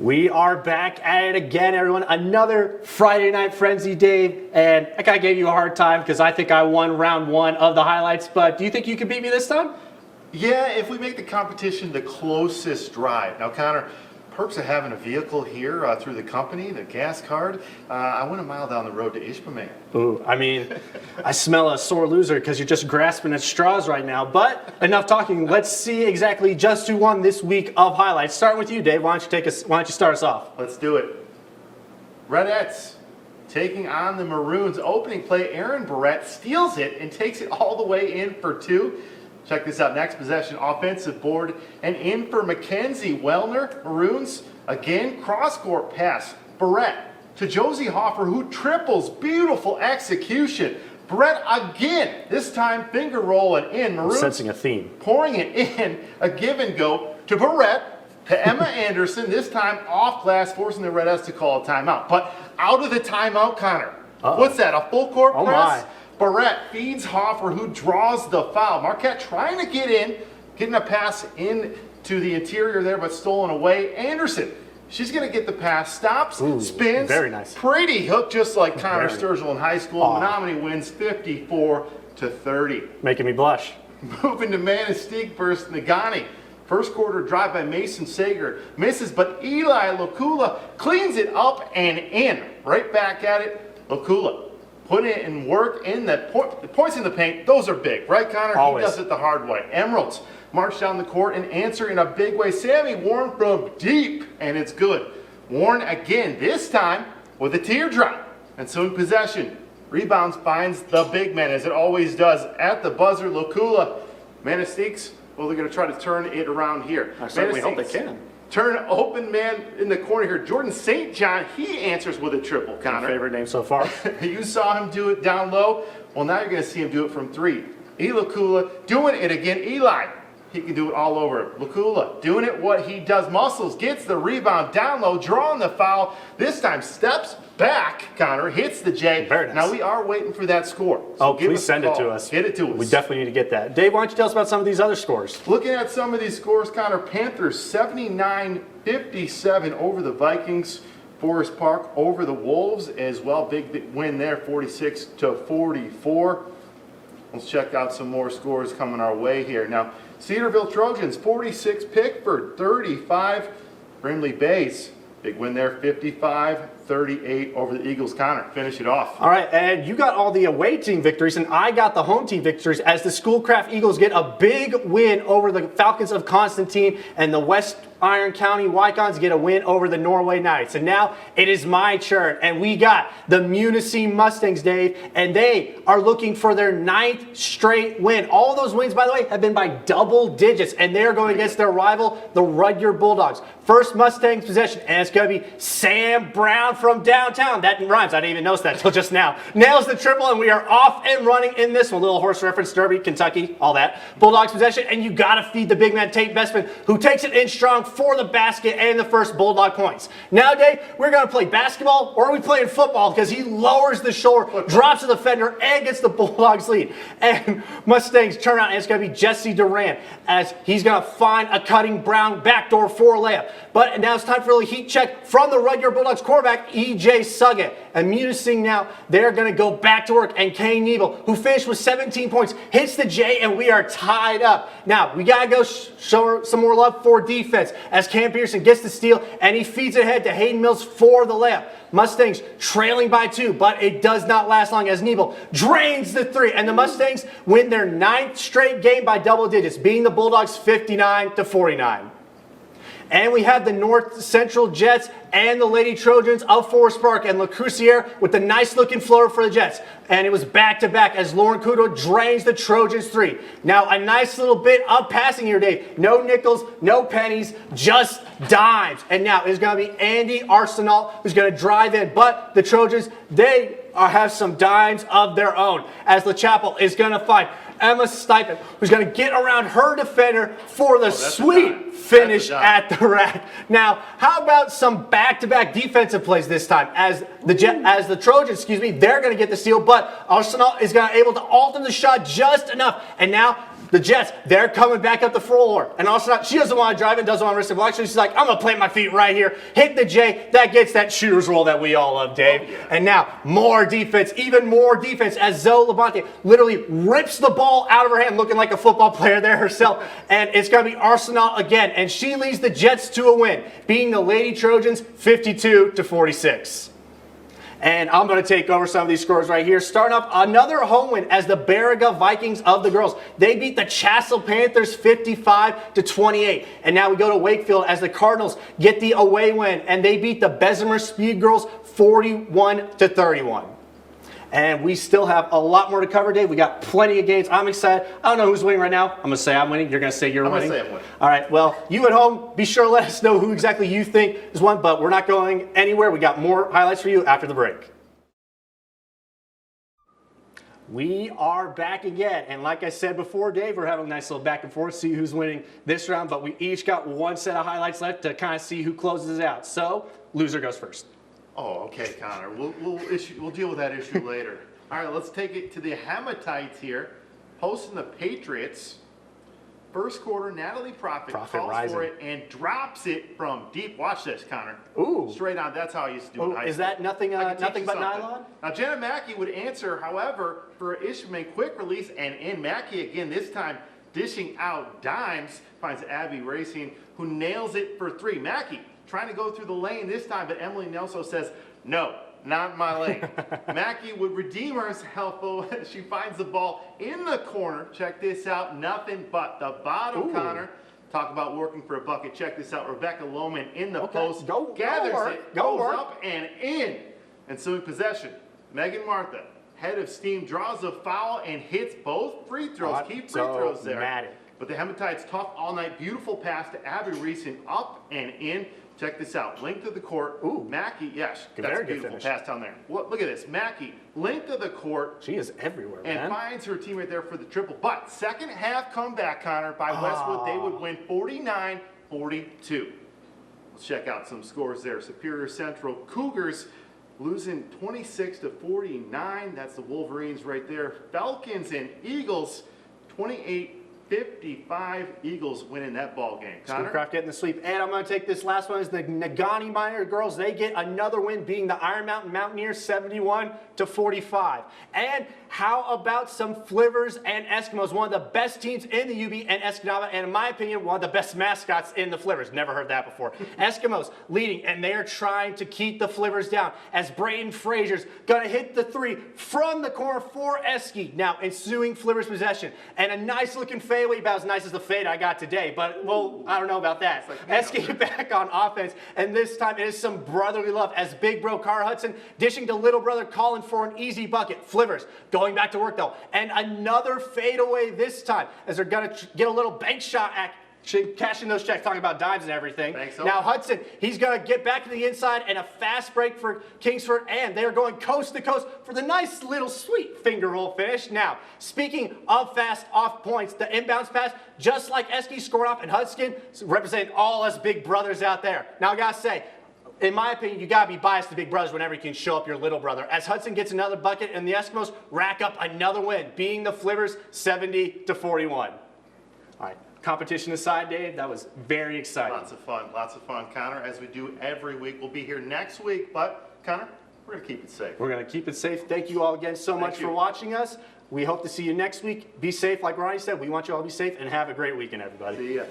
We are back at it again, everyone. Another Friday Night Frenzy, Dave. And I kind of gave you a hard time because I think I won round one of the highlights. But do you think you can beat me this time? Yeah, if we make the competition the closest drive. Now, Connor, perks of having a vehicle here through the company, the gas card. I went a mile down the road to Ishpeming. Ooh, I mean, I smell a sore loser because you're just grasping at straws right now. But enough talking. Let's see exactly just who won this week of highlights. Starting with you, Dave. Why don't you start us off? Let's do it. Redettes taking on the Maroons. Opening play, Aaron Barrett steals it and takes it all the way in for two. Check this out. Next possession, offensive board, and in for Mackenzie Wellner. Maroons, again, cross-court pass. Barrett to Josie Hoffer, who triples. Beautiful execution. Barrett again, this time finger rolling in. Maroons Sensing a theme. pouring it in. A give and go to Barrett, to Emma Anderson, this time off glass, forcing the Redettes to call a timeout. But out of the timeout, Connor. What's that, a full court press? My. Barrett feeds Hoffer, who draws the foul. Marquette trying to get in, getting a pass in to the interior there, but stolen away. Anderson, she's going to get the pass, stops, spins. Very nice. Pretty hook, just like Connor Sturgill in high school. Menominee wins 54-30. Making me blush. Moving to Manistee versus Nagani. First quarter drive by Mason Sager. Misses, but Eli Lukula cleans it up and in. Right back at it. Lukula put it in work in the points in the paint. Those are big, right, Connor? Always. He does it the hard way. Emeralds march down the court and answer in a big way. Sammy Warren from deep, and it's good. Warren again, this time with a teardrop. And so in possession, rebounds finds the big man, as it always does. At the buzzer, Lukula. Manisteeks, well, they're going to try to turn it around here. I certainly hope they can. Turn open man in the corner here. Jordan St. John, he answers with a triple, Connor. My favorite name so far. You saw him do it down low. Well, now you're going to see him do it from three. Lukula doing it again. Eli, he can do it all over. Lukula doing it what he does. Muscles gets the rebound down low, drawing the foul. This time steps back, Connor, hits the J. Very nice. Now we are waiting for that score. So please send it to us. Get it to us. We definitely need to get that. Dave, why don't you tell us about some of these other scores? Looking at some of these scores, Connor, Panthers 79-57 over the Vikings. Forest Park over the Wolves as well. Big win there, 46-44. Let's check out some more scores coming our way here. Now, Cedarville Trojans 46, Pickford 35, Brimley Bays. Big win there, 55-38 over the Eagles. Connor, finish it off. All right, and you got all the away team victories, and I got the home team victories as the Schoolcraft Eagles get a big win over the Falcons of Constantine, and the West Iron County Wycons get a win over the Norway Knights. And now it is my turn, and we got the Munising Mustangs, Dave, and they are looking for their 9th straight win. All those wins, by the way, have been by double digits, and they're going against their rival, the Rudyard Bulldogs. First Mustangs possession, and it's going to be Sam Brown from downtown. That rhymes. I didn't even notice that until just now. Nails the triple, and we are off and running in this one. Little horse reference, Derby, Kentucky, all that. Bulldogs possession, and you got to feed the big man, Tate Bestman, who takes it in strong for the basket and the first Bulldog points. Now, Dave, we're going to play basketball, or are we playing football? Because he lowers the shoulder, drops to the fender, and gets the Bulldogs lead. And Mustangs turn out, and it's going to be Jesse Duran, as he's going to find a cutting Brown backdoor for a layup. But now it's time for a little heat check from the Rudyard Bulldogs quarterback, E.J. Suggett. And Munising now, they're going to go back to work. And Kane Nebel, who finished with 17 points, hits the J, and we are tied up. Now, we got to go show some more love for defense, as Cam Pearson gets the steal, and he feeds it ahead to Hayden Mills for the layup. Mustangs trailing by 2, but it does not last long as Nebel drains the 3, and the Mustangs win their 9th straight game by double digits, beating the Bulldogs 59-49. And we have the North Central Jets and the Lady Trojans of Forest Park, and Le Crucier with the nice looking floater for the Jets. And it was back-to-back as Lauren Kudo drains the Trojans 3. Now a nice little bit of passing here, Dave. No nickels, no pennies, just dimes. And now it's going to be Andy Arsenal who's going to drive in. But the Trojans, they have some dimes of their own, as LaChapelle is going to find Emma Stipend, who's going to get around her defender for the sweet finish at the rack. Now, how about some back-to-back defensive plays this time? As the Trojans, they're going to get the steal, but Arsenal is going to able to alter the shot just enough. And now the Jets, they're coming back up the floor. And Arsenal, she doesn't want to drive it, doesn't want to risk the block. So she's like, I'm going to plant my feet right here, hit the J. That gets that shooter's roll that we all love, Dave. Oh, yeah. And now more defense, even more defense as Zoe Labonte literally rips the ball out of her hand, looking like a football player there herself. And it's going to be Arsenal again. And she leads the Jets to a win, beating the Lady Trojans 52-46. And I'm going to take over some of these scores right here. Starting off, another home win as the Baraga Vikings of the girls. They beat the Chassell Panthers 55-28. And now we go to Wakefield as the Cardinals get the away win. And they beat the Bessemer Speed Girls 41-31. And we still have a lot more to cover, Dave. We got plenty of games. I'm excited. I don't know who's winning right now. I'm going to say I'm winning. You're going to say you're winning. I'm going to say I'm winning. All right. Well, you at home, be sure to let us know who exactly you think is won. But we're not going anywhere. We got more highlights for you after the break. We are back again. And like I said before, Dave, we're having a nice little back and forth, see who's winning this round. But we each got one set of highlights left to kind of see who closes out. So, loser goes first. Oh, okay, Connor. We'll deal with that issue later. All right, let's take it to the Hematites here. Hosting the Patriots. First quarter, Natalie Profit calls rising for it and drops it from deep. Watch this, Connor. Ooh. Straight on. That's how I used to do it in high school. Is that nothing but something. nylon? Now, Jenna Mackey would answer, however, for Ishmael quick release, and in Mackey again, this time dishing out dimes, finds Abby Racing, who nails it for three. Mackey trying to go through the lane this time, but Emily Nelson says, no, not my lane. Mackey would redeem herself. She finds the ball in the corner. Check this out. Nothing but the bottom, Connor. Talk about working for a bucket. Check this out. Rebecca Lohman in the post. Gathers it, goes up and in. And so in possession, Megan Martha, head of steam, draws a foul and hits both free throws. Keep free throws there. Dramatic. But the Hematites tough all night. Beautiful pass to Abby Reeson up and in. Check this out. Length of the court. Ooh. Mackey, yes, that's a beautiful pass down there. Look at this. Mackey, length of the court. She is everywhere, man. And finds her teammate there for the triple. But second half comeback, Connor, by Westwood. They would win 49-42. Let's check out some scores there. Superior Central Cougars losing 26-49. That's the Wolverines right there. Falcons and Eagles 28-55. Eagles winning that ball game. Schoolcraft getting the sweep. And I'm going to take this last one as the Nagani Minor girls. They get another win, beating the Iron Mountain Mountaineers 71-45. And how about some Flivers and Eskimos, one of the best teams in the UB and Escanaba, and in my opinion, one of the best mascots in the Flivers. Never heard that before. Eskimos leading, and they are trying to keep the Flivers down as Brayden Frazier's going to hit the three from the corner for Esky. Now, ensuing Flivers possession, and a nice looking fadeaway, about as nice as the fade I got today, but well, I don't know about that. Esky back on offense, and this time it is some brotherly love as big bro Carr Hudson dishing to little brother calling for an easy bucket. Flivers going back to work though, and another fadeaway this time as they're gonna get a little bank shot at cashing those checks, talking about dimes and everything. Now Hudson, he's going to get back to the inside and a fast break for Kingsford, and they are going coast to coast for the nice little sweet finger roll finish. Now, speaking of fast off points, the inbounds pass, just like Esky scored off, and Hudson representing all us big brothers out there. Now I got to say, in my opinion, you gotta be biased to big brothers whenever you can show up your little brother. As Hudson gets another bucket and the Eskimos rack up another win, beating the Flivers 70-41. All right. Competition aside, Dave, that was very exciting. Lots of fun, Connor, as we do every week. We'll be here next week, but Connor, we're going to keep it safe. We're going to keep it safe. Thank you all again so much for watching us. We hope to see you next week. Be safe, like Ronnie said. We want you all to be safe, and have a great weekend, everybody. See ya.